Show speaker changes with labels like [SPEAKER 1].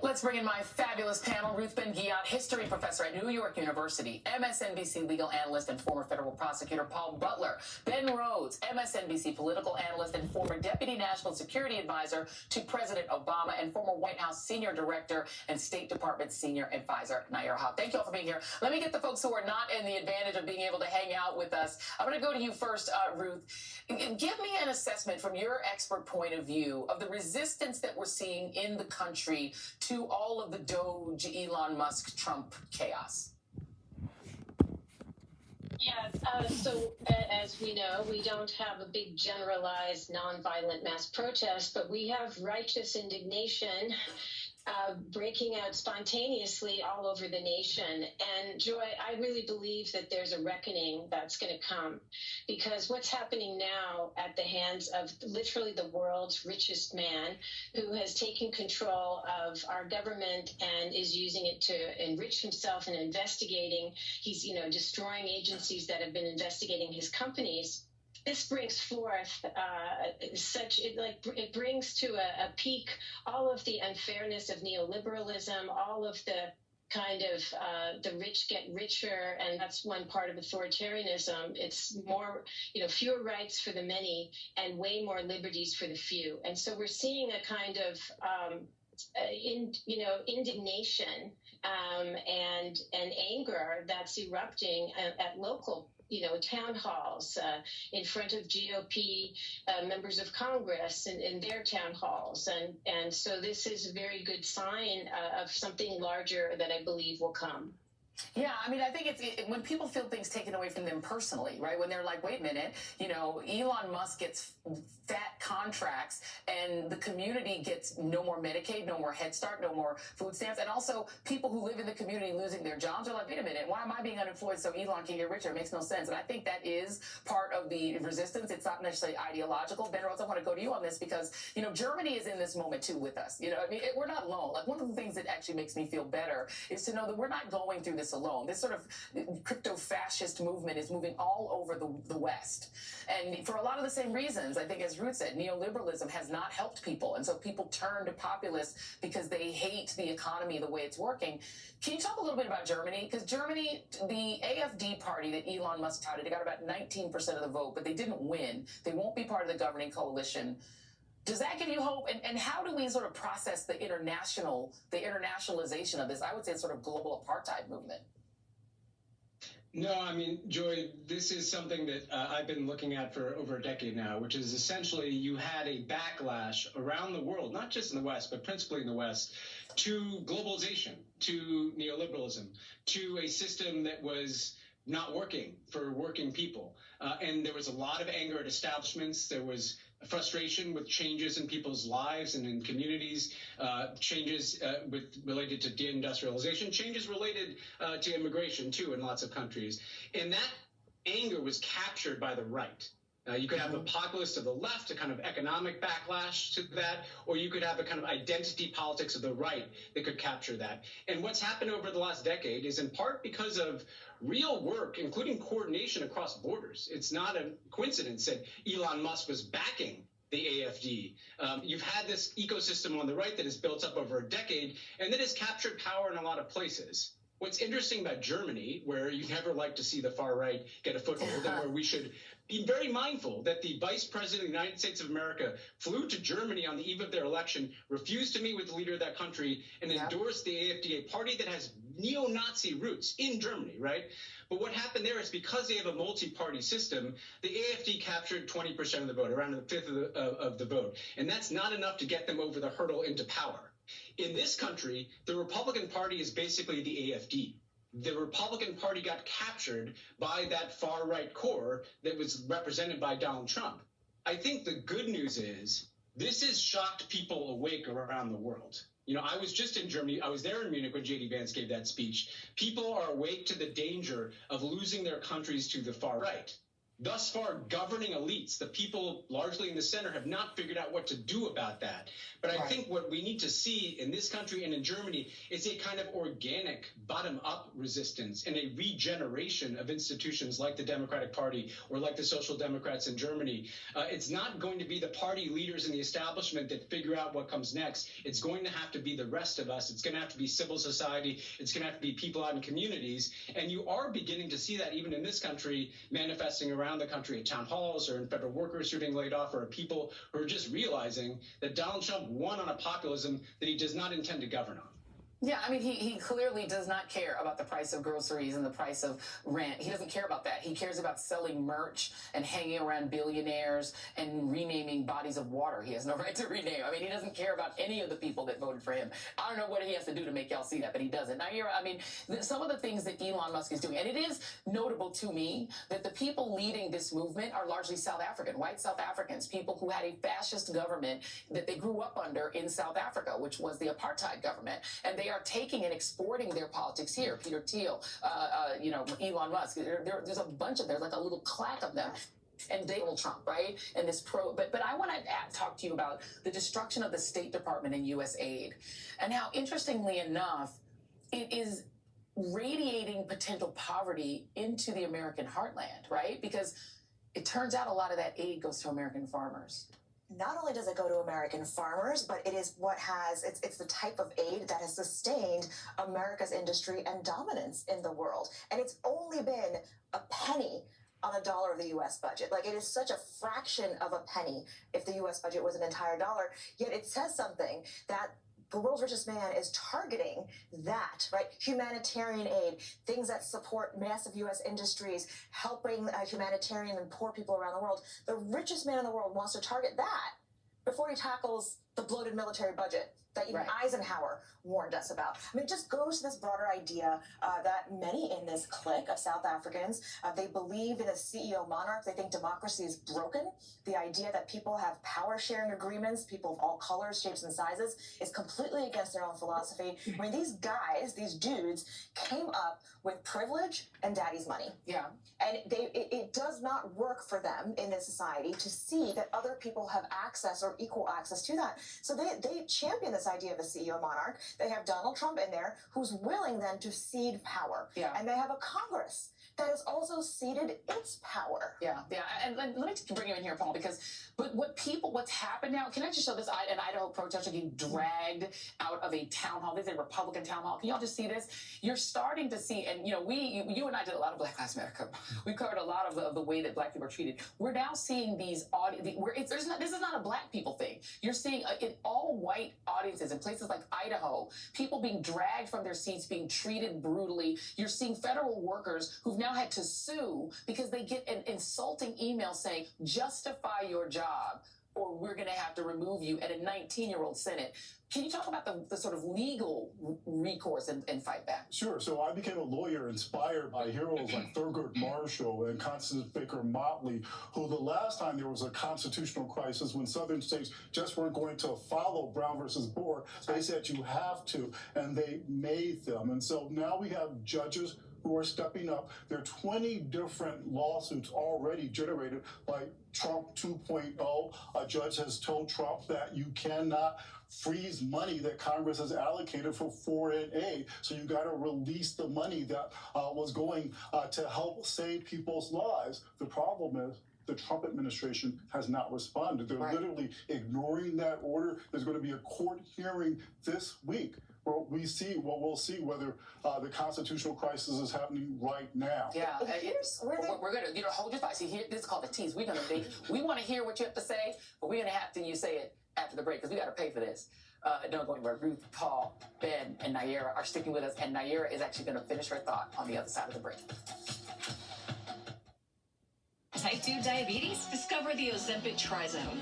[SPEAKER 1] Let's bring in my fabulous panel. Ruth Ben-Ghiat, history professor at New York University, MSNBC legal analyst and former federal prosecutor Paul Butler. Ben Rhodes, MSNBC political analyst and former deputy national security advisor to President Obama and former White House senior director and State Department senior advisor Nayyar Haq. Thank you all for being here. Let me get the folks who are not in the advantage of being able to hang out with us. I'm going to go to you first, Ruth. Give me an assessment from your expert point of view of the resistance that we're seeing in the country to all of the Doge, Elon Musk, Trump chaos.
[SPEAKER 2] Yeah, as we know, we don't have a big generalized nonviolent mass protest, but we have righteous indignation breaking out spontaneously all over the nation. And Joy, I really believe that there's a reckoning that's going to come, because what's happening now at the hands of literally the world's richest man, who has taken control of our government and is using it to enrich himself and investigating. He's, destroying agencies that have been investigating his companies. This brings forth it brings to a peak all of the unfairness of neoliberalism, all of the kind of the rich get richer, and that's one part of authoritarianism. It's more, fewer rights for the many and way more liberties for the few. And so we're seeing a kind of indignation and anger that's erupting at local town halls, in front of GOP members of Congress and in their town halls. And so this is a very good sign of something larger that I believe will come.
[SPEAKER 1] Yeah, I mean, I think it's when people feel things taken away from them personally, right? When they're like, wait a minute, Elon Musk gets fat contracts and the community gets no more Medicaid, no more Head Start, no more food stamps. And also people who live in the community losing their jobs are like, wait a minute, why am I being unemployed so Elon can get richer? It makes no sense. And I think that is part of the resistance. It's not necessarily ideological. Ben Rhodes, I want to go to you on this because, Germany is in this moment too with us. We're not alone. Like, one of the things that actually makes me feel better is to know that we're not going through this alone. This sort of crypto-fascist movement is moving all over the West. And for a lot of the same reasons, I think, as Ruth said, neoliberalism has not helped people. And so people turn to populists because they hate the economy the way it's working. Can you talk a little bit about Germany? Because Germany, the AfD party that Elon Musk touted, they got about 19% of the vote, but they didn't win. They won't be part of the governing coalition. Does that give you hope? And how do we sort of process the internationalization of this? I would say it's sort of global apartheid movement.
[SPEAKER 3] No, I mean, Joy, this is something that I've been looking at for over a decade now, which is essentially you had a backlash around the world, not just in the West, but principally in the West, to globalization, to neoliberalism, to a system that was not working for working people. And there was a lot of anger at establishments. There was frustration with changes in people's lives and in communities, changes related to deindustrialization, changes related to immigration, too, in lots of countries. And that anger was captured by the right. You could have a populist of the left, a kind of economic backlash to that, or you could have a kind of identity politics of the right that could capture that. And what's happened over the last decade is in part because of real work, including coordination across borders. It's not a coincidence that Elon Musk was backing the AfD. You've had this ecosystem on the right that has built up over a decade and that has captured power in a lot of places. What's interesting about Germany, where you never like to see the far right get a foothold, and where we should be very mindful that the vice president of the United States of America flew to Germany on the eve of their election, refused to meet with the leader of that country, and endorsed the AfD, a party that has neo-Nazi roots in Germany, right? But what happened there is because they have a multi-party system, the AfD captured 20% of the vote, around a fifth of the vote. And that's not enough to get them over the hurdle into power. In this country, the Republican Party is basically the AfD. The Republican Party got captured by that far-right core that was represented by Donald Trump. I think the good news is this has shocked people awake around the world. I was just in Germany. I was there in Munich when J.D. Vance gave that speech. People are awake to the danger of losing their countries to the far right. thus far, governing elites, the people largely in the center, have not figured out what to do about that. But I think what we need to see in this country and in Germany is a kind of organic bottom-up resistance and a regeneration of institutions like the Democratic Party or like the Social Democrats in Germany. It's not going to be the party leaders in the establishment that figure out what comes next. It's going to have to be the rest of us. It's going to have to be civil society. It's going to have to be people out in communities. And you are beginning to see that even in this country manifesting around the country at town halls or in federal workers who are being laid off, or people who are just realizing that Donald Trump won on a populism that he does not intend to govern on.
[SPEAKER 1] Yeah, I mean, he clearly does not care about the price of groceries and the price of rent. He doesn't care about that. He cares about selling merch and hanging around billionaires and renaming bodies of water he has no right to rename. I mean, he doesn't care about any of the people that voted for him. I don't know what he has to do to make y'all see that, but he doesn't. Now, I mean, some of the things that Elon Musk is doing, and it is notable to me that the people leading this movement are largely South African, white South Africans, people who had a fascist government that they grew up under in South Africa, which was the apartheid government. And they are taking and exporting their politics here. Peter Thiel, Elon Musk. There's a bunch of, there's like a little clack of them. And Donald Trump, right? And this but I want to talk to you about the destruction of the State Department and U.S. aid, and how, interestingly enough, it is radiating potential poverty into the American heartland, right? Because it turns out a lot of that aid goes to American farmers.
[SPEAKER 4] Not only does it go to American farmers, but it is it's the type of aid that has sustained America's industry and dominance in the world. And it's only been a penny on a dollar of the U.S. budget. Like, it is such a fraction of a penny if the U.S. budget was an entire dollar. Yet it says something that the world's richest man is targeting that, right? Humanitarian aid, things that support massive U.S. industries, helping humanitarian and poor people around the world. The richest man in the world wants to target that before he tackles the bloated military budget that even Eisenhower warned us about. I mean, it just goes to this broader idea that many in this clique of South Africans, they believe in a CEO monarch. They think democracy is broken. The idea that people have power-sharing agreements, people of all colors, shapes, and sizes, is completely against their own philosophy. I mean, these guys, these dudes, came up with privilege and daddy's money.
[SPEAKER 1] Yeah.
[SPEAKER 4] And it does not work for them in this society to see that other people have access or equal access to that. So they champion this idea of a CEO monarch. They have Donald Trump in there, who's willing then to cede power. Yeah. And they have a Congress that has also ceded its power.
[SPEAKER 1] Yeah. And let me just bring you in here, Paul, because what's happened now, can I just show this? An Idaho protester getting dragged out of a town hall. This is a Republican town hall. Can y'all just see this? You're starting to see, and you and I did a lot of Black Lives Matter. We covered a lot of the way that Black people are treated. We're now seeing these this is not a Black people thing. You're seeing in all white audiences in places like Idaho, people being dragged from their seats, being treated brutally. You're seeing federal workers who've now had to sue because they get an insulting email saying, justify your job or we're going to have to remove you, at a 19-year-old Senate. Can you talk about the sort of legal recourse and fight back?
[SPEAKER 5] Sure. So I became a lawyer inspired by heroes like Thurgood Marshall and Constance Baker Motley, who the last time there was a constitutional crisis when southern states just weren't going to follow Brown versus Board, they said you have to, and they made them. And so now we have judges who are stepping up. There are 20 different lawsuits already generated by Trump 2.0. A judge has told Trump that you cannot freeze money that Congress has allocated for foreign aid. So you got to release the money that was going to help save people's lives. The problem is the Trump administration has not responded. They're literally ignoring that order. There's going to be a court hearing this week. We'll see whether the constitutional crisis is happening right now.
[SPEAKER 1] Yeah, we're gonna hold your thought. See, here, this is called the tease. We want to hear what you have to say, but we're gonna have to say it after the break because we got to pay for this. Don't go anywhere. Ruth, Paul, Ben, and Nayyera are sticking with us, and Nayyera is actually going to finish her thought on the other side of the break.
[SPEAKER 6] Type 2 diabetes? Discover the Ozempic Trizone.